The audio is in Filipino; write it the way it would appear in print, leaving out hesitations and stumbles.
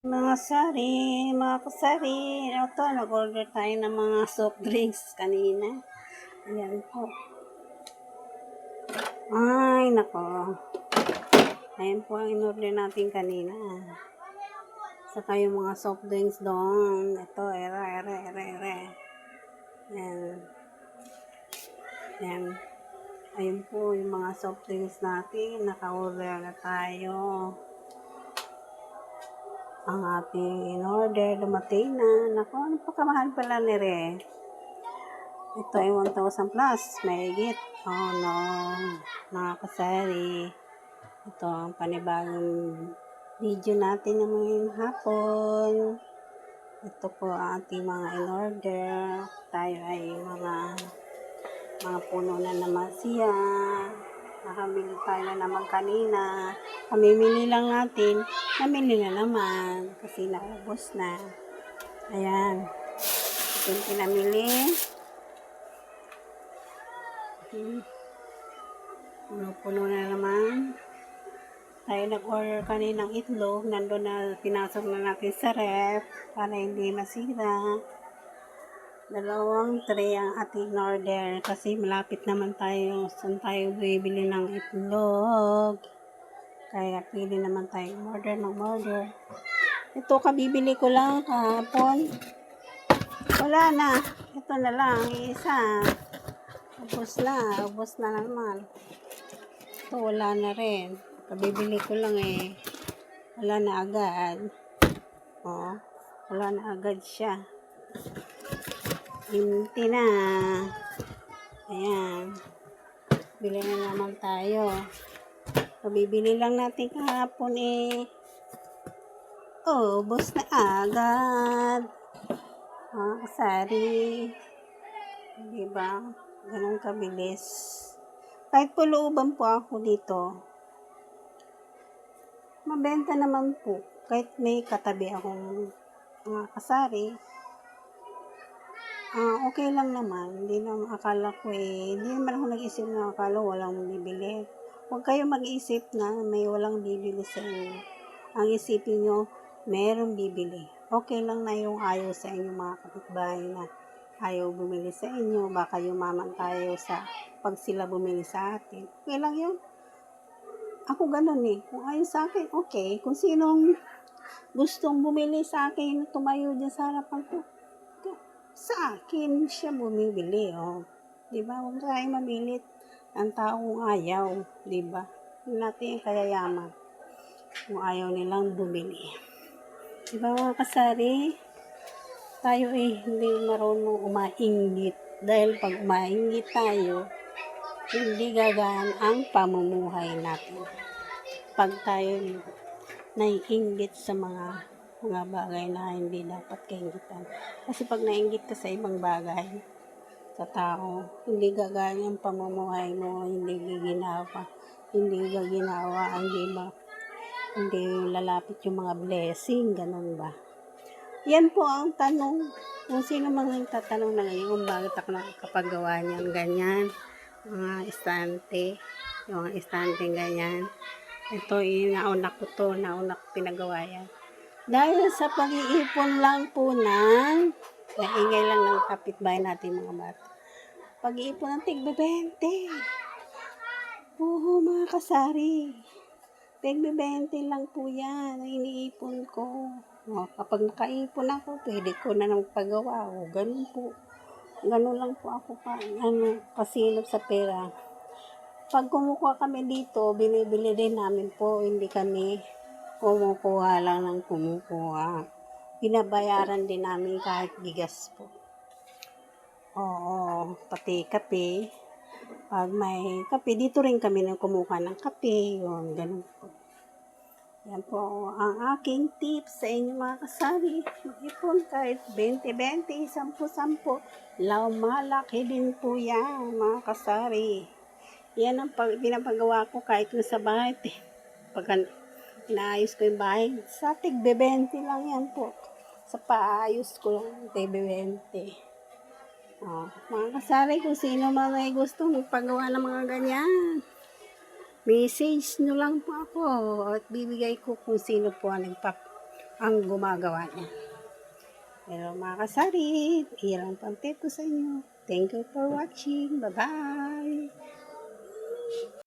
Mga kasari, ito, nag-order tayo ng mga soft drinks kanina. Ayan po. Ay, nako. Ayan po ang in-order natin kanina. Saka yung mga soft drinks doon. Ito, ere. Ayan. Ayan. Ayun po yung mga soft drinks natin. Naka-order na tayo. Ang ating in-order, dumating na. Naku, ano pa kamahal pala ni Re? Ito ay 1,000 plus. Mahigit. Oh no. Mga kasari. Ito ang panibagong video natin ng ngayong hapon. Ito po ang ating mga in-order. Tayo ay mga puno na naman siya. Nakabili tayo na naman kanina. Pamimili lang natin. Namili na naman. Kasi naubos na. Ayan. Ito yung pinamili. Puno-puno na naman. Tayo nag-order kaninang itlog. Nandun na, pinasok na natin sa ref. Para hindi masira. 2 tray ang ating order. Kasi malapit naman tayo. Saan tayo bibili ng itlog. Kaya pili naman tayo order. Ito kabibili ko lang kahapon. Wala na. Ito na lang. Isa. Ubos na naman. Ito wala na rin. Kabibili ko lang eh. Wala na agad. Oh, wala na agad siya. Empty na. Ayan. Bili na naman tayo. Kabibili lang natin kahapon eh. Oh, ubos na agad. Kasari. Diba? Ganun kabilis. Kahit po looban po ako dito, mabenta naman po. Kahit may katabi akong mga kasari, okay lang naman. Hindi naman akala ko hindi naman ako nag-isip na akala walang bibili. Huwag kayo mag-isip na may walang bibili sa inyo. Ang isipin nyo, merong bibili. Okay lang na yung ayaw sa inyo mga kapitbahay na ayaw bumili sa inyo. Baka yumaman tayo sa pag sila bumili sa atin. Okay lang yun. Ako ganun eh. Kung ayaw sa akin, okay. Kung sinong gustong bumili sa akin, tumayo dyan sa harapan ko, sa akin siya bumibili. Oh. Diba? Huwag tayong mamilit ang taong ayaw. Diba? Natin yung kayayaman. Kung ayaw nilang bumili. Diba mga kasari? Tayo hindi marunong umainggit. Dahil pag umainggit tayo, hindi gagaan ang pamumuhay natin. Pag tayo naiinggit sa mga bagay na hindi dapat kainggitan. Kasi pag nainggit ka sa ibang bagay, sa tao, hindi gagaan ang pamumuhay mo, hindi lalapit yung mga blessing, ganun ba? Yan po ang tanong. Kung sino man ang tatanong na ngayon kung bakit ako nakakapagawa niyan, ganyan. Mga estante. Yung mga estante ganyan. Ito, nauna ko pinagawa yan. Dahil sa pag-iipon lang po naingay lang ng kapitbahay natin mga bata. Pag-iipon ng tig-20. Oo, mga kasari. Tig-20 lang po yan. Iniipon ko. Kapag nakaipon ako, pwede ko na magpagawa. Ganun po. Ganun lang po ako kasilap sa pera. Pag kumukuha kami dito, binibili din namin po. Hindi kami kumukuha lang ng kumukuha. Binabayaran din namin kahit bigas po. Oo, pati kape. Pag may kape, dito rin kami kumukuha ng kape. Yun, ganun po. Yan po ang aking tips sa inyo mga kasari. Mag-ipon kahit 20-20, 10-10. Malaki din po yan mga kasari. Yan ang pinapagawa ko kahit sa bahay. Pag inaayos ko yung bahay, sa tig-20 lang yan po. Sa paayos ko lang, tig-20. Mga kasari, kung sino man may gusto magpagawa ng mga ganyan, message nyo lang po ako at bibigay ko kung sino po ang ang gumagawa niya. Pero mga kasarit, iyan ang pang tip ko sa inyo. Thank you for watching. Bye-bye!